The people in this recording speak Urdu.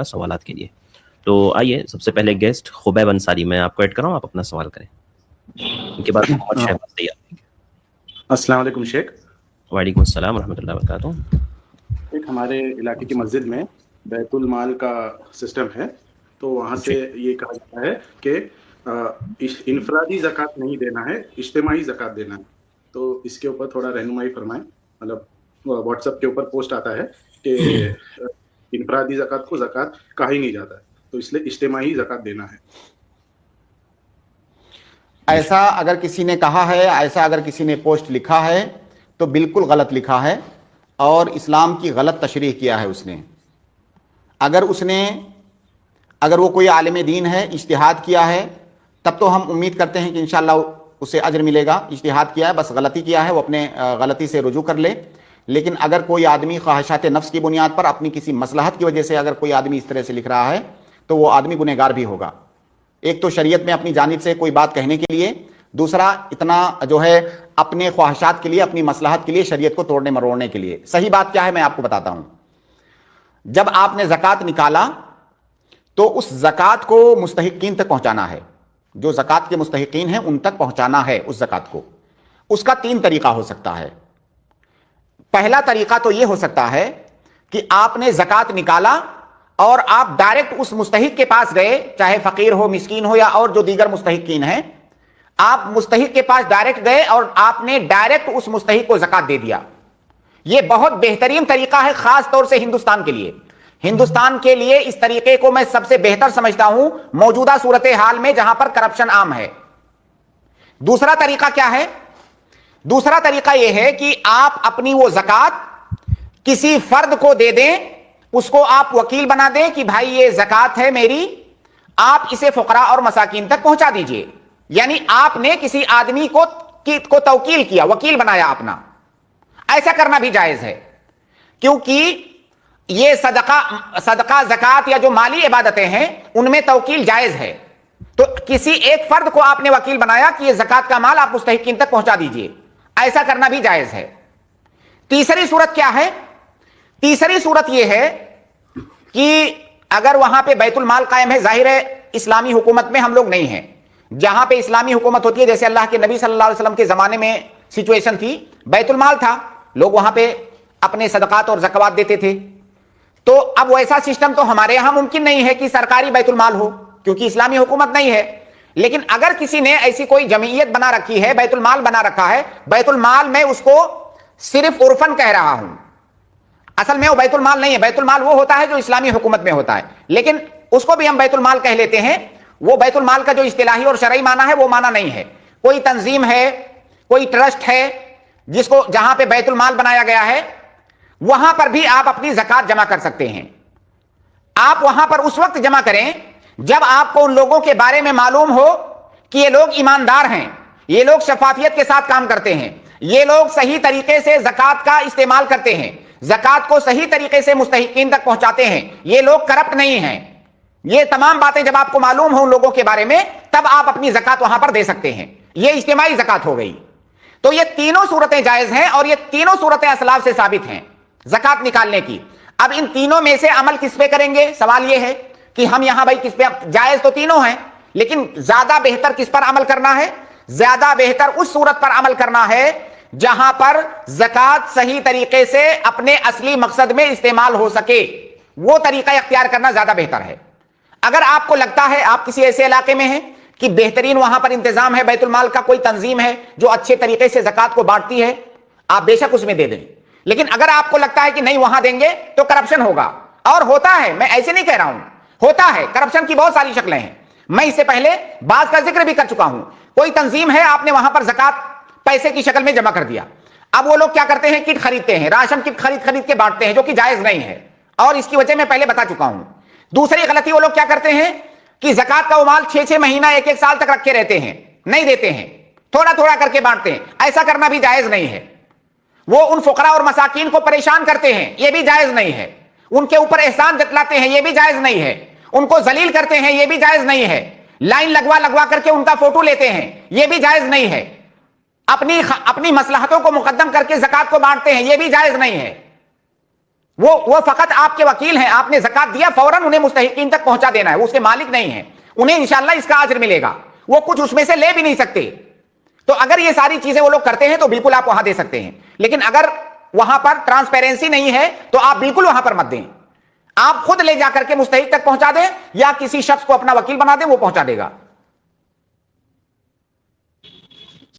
سوالات کے لیے. تو آئیے سب سے پہلے گیسٹ خبیب انصاری، میں آپ کو ایڈ کراؤں، آپ اپنا سوال کریں. ان کے بعد محمد شہباز تیار. السلام علیکم شیخ. وعلیکم السلام ورحمۃ اللہ وبرکاتہ. ایک ہمارے علاقے کی مسجد میں بیت المال کا سسٹم ہے، تو وہاں سے یہ کہا جاتا ہے کہ انفرادی زکوٰۃ نہیں دینا ہے، اجتماعی زکوٰۃ دینا ہے. تو اس کے اوپر تھوڑا رہنمائی فرمائیں. مطلب واٹس ایپ کے اوپر پوسٹ آتا ہے کہ انفرادی زکوٰۃ کو زکوٰۃ کہا ہی نہیں جاتا ہے، تو اس لیے اجتماعی زکوٰۃ دینا ہے. ایسا اگر کسی نے کہا ہے، ایسا اگر کسی نے پوسٹ لکھا ہے تو بالکل غلط لکھا ہے اور اسلام کی غلط تشریح کیا ہے اس نے. اگر وہ کوئی عالم دین ہے، اجتہاد کیا ہے، تب تو ہم امید کرتے ہیں کہ انشاءاللہ اسے اجر ملے گا. اجتہاد کیا ہے، بس غلطی کیا ہے، وہ اپنے غلطی سے رجوع کر لے. لیکن اگر کوئی آدمی خواہشات نفس کی بنیاد پر اپنی کسی مصلحت کی وجہ سے اگر کوئی آدمی اس طرح سے لکھ رہا ہے تو وہ آدمی گنہگار بھی ہوگا. ایک تو شریعت میں اپنی جانب سے کوئی بات کہنے کے لیے، دوسرا اتنا جو ہے اپنے خواہشات کے لیے، اپنی مصلحت کے لیے، شریعت کو توڑنے مروڑنے کے لیے. صحیح بات کیا ہے میں آپ کو بتاتا ہوں. جب آپ نے زکوٰۃ نکالا تو اس زکوٰۃ کو مستحقین تک پہنچانا ہے. جو زکوٰۃ کے مستحقین ہیں ان تک پہنچانا ہے اس زکوٰۃ کو. اس کا 3 طریقہ ہو سکتا ہے. پہلا طریقہ تو یہ ہو سکتا ہے کہ آپ نے زکوٰۃ نکالا اور آپ ڈائریکٹ اس مستحق کے پاس گئے، چاہے فقیر ہو، مسکین ہو یا اور جو دیگر مستحقین ہیں، آپ مستحق کے پاس ڈائریکٹ گئے اور آپ نے ڈائریکٹ اس مستحق کو زکوٰۃ دے دیا. یہ بہت بہترین طریقہ ہے، خاص طور سے ہندوستان کے لیے. ہندوستان کے لیے اس طریقے کو میں سب سے بہتر سمجھتا ہوں موجودہ صورتحال میں جہاں پر کرپشن عام ہے. دوسرا طریقہ کیا ہے؟ دوسرا طریقہ یہ ہے کہ آپ اپنی وہ زکوٰۃ کسی فرد کو دے دیں، اس کو آپ وکیل بنا دیں کہ بھائی یہ زکوٰۃ ہے میری، آپ اسے فقراء اور مساکین تک پہنچا دیجئے. یعنی آپ نے کسی آدمی کو توکیل کیا، وکیل بنایا اپنا. ایسا کرنا بھی جائز ہے، کیونکہ یہ صدقہ زکوٰۃ یا جو مالی عبادتیں ہیں ان میں توکیل جائز ہے. تو کسی ایک فرد کو آپ نے وکیل بنایا کہ یہ زکوٰۃ کا مال آپ مستحقین تک پہنچا دیجئے، ایسا کرنا بھی جائز ہے. تیسری صورت کیا ہے؟ تیسری صورت یہ ہے کہ اگر وہاں پہ بیت المال قائم ہے، ظاہر ہے اسلامی حکومت میں ہم لوگ نہیں ہیں. جہاں پہ اسلامی حکومت ہوتی ہے، جیسے اللہ کے نبی صلی اللہ علیہ وسلم کے زمانے میں سچویشن تھی، بیت المال تھا، لوگ وہاں پہ اپنے صدقات اور زکوات دیتے تھے. تو اب ویسا سسٹم تو ہمارے یہاں ممکن نہیں ہے کہ سرکاری بیت المال ہو، کیونکہ اسلامی حکومت نہیں ہے. لیکن اگر کسی نے ایسی کوئی جمعیت بنا رکھی ہے، بیت المال بنا رکھا ہے، بیت المال میں اس کو صرف عرفن کہہ رہا ہوں، اصل میں وہ بیت المال نہیں ہے. بیت المال وہ ہوتا ہے جو اسلامی حکومت میں ہوتا ہے، لیکن اس کو بھی ہم بیت المال کہہ لیتے ہیں. وہ بیت المال کا جو اصطلاحی اور شرعی معنی ہے وہ معنی نہیں ہے. کوئی تنظیم ہے، کوئی ٹرسٹ ہے جس کو جہاں پہ بیت المال بنایا گیا ہے، وہاں پر بھی آپ اپنی زکوٰۃ جمع کر سکتے ہیں. آپ وہاں پر اس وقت جمع کریں جب آپ کو ان لوگوں کے بارے میں معلوم ہو کہ یہ لوگ ایماندار ہیں، یہ لوگ شفافیت کے ساتھ کام کرتے ہیں، یہ لوگ صحیح طریقے سے زکوٰۃ کا استعمال کرتے ہیں، زکوٰۃ کو صحیح طریقے سے مستحقین تک پہنچاتے ہیں، یہ لوگ کرپٹ نہیں ہیں. یہ تمام باتیں جب آپ کو معلوم ہوں ان لوگوں کے بارے میں، تب آپ اپنی زکوٰۃ وہاں پر دے سکتے ہیں. یہ اجتماعی زکوٰۃ ہو گئی. تو یہ تینوں صورتیں جائز ہیں اور یہ تینوں صورتیں اسلاف سے ثابت ہیں زکوٰۃ نکالنے کی. اب ان تینوں میں سے عمل کس پہ کریں گے؟ سوال یہ ہے کہ ہم یہاں بھائی کس پہ، جائز تو تینوں ہیں لیکن زیادہ بہتر کس پر عمل کرنا ہے؟ زیادہ بہتر اس صورت پر عمل کرنا ہے جہاں پر زکوٰۃ صحیح طریقے سے اپنے اصلی مقصد میں استعمال ہو سکے. وہ طریقہ اختیار کرنا زیادہ بہتر ہے. اگر آپ کو لگتا ہے آپ کسی ایسے علاقے میں ہیں کہ بہترین وہاں پر انتظام ہے، بیت المال کا کوئی تنظیم ہے جو اچھے طریقے سے زکوٰۃ کو بانٹتی ہے، آپ بے شک اس میں دے دیں. لیکن اگر آپ کو لگتا ہے کہ نہیں وہاں دیں گے تو کرپشن ہوگا، اور ہوتا ہے، میں ایسے نہیں کہہ رہا ہوں، ہوتا ہے. کرپشن کی بہت ساری شکلیں ہیں، میں اس سے پہلے بعض کا ذکر بھی کر چکا ہوں. کوئی تنظیم ہے، آپ نے وہاں پر زکوٰۃ پیسے کی شکل میں جمع کر دیا. اب وہ لوگ کیا کرتے ہیں؟ کٹ خریدتے ہیں، راشن کٹ خرید کے بانٹتے ہیں، جو کہ جائز نہیں ہے، اور اس کی وجہ میں پہلے بتا چکا ہوں. دوسری غلطی وہ لوگ کیا کرتے ہیں کہ زکوٰۃ کا وہ مال 6 مہینہ 1 سال تک رکھے رہتے ہیں، نہیں دیتے ہیں، تھوڑا تھوڑا کر کے بانٹتے ہیں. ایسا کرنا بھی جائز نہیں ہے. وہ ان فقراء اور مساکین کو پریشان کرتے ہیں، یہ بھی جائز نہیں ہے. ان کے اوپر احسان جتلاتے ہیں، یہ بھی جائز نہیں ہے. ان کو ذلیل کرتے ہیں، یہ بھی جائز نہیں ہے. لائن لگوا کر کے ان کا فوٹو لیتے ہیں، یہ بھی جائز نہیں ہے. اپنی مصلحتوں کو مقدم کر کے زکوٰۃ کو بانٹتے ہیں، یہ بھی جائز نہیں ہے. وہ فقط آپ کے وکیل ہیں, آپ نے زکات دیا فوراً انہیں مستحقین تک پہنچا دینا ہے, وہ اس کے مالک نہیں ہیں, انہیں انشاءاللہ اس کا اجر ملے گا, وہ کچھ اس میں سے لے بھی نہیں سکتے. تو اگر یہ ساری چیزیں وہ لوگ کرتے ہیں تو بالکل آپ وہاں دے سکتے ہیں, لیکن اگر وہاں پر ٹرانسپیرنسی نہیں ہے تو آپ بالکل وہاں پر مت دیں, آپ خود لے جا کر کے مستحق تک پہنچا دیں یا کسی شخص کو اپنا وکیل بنا دیں, وہ پہنچا دے گا.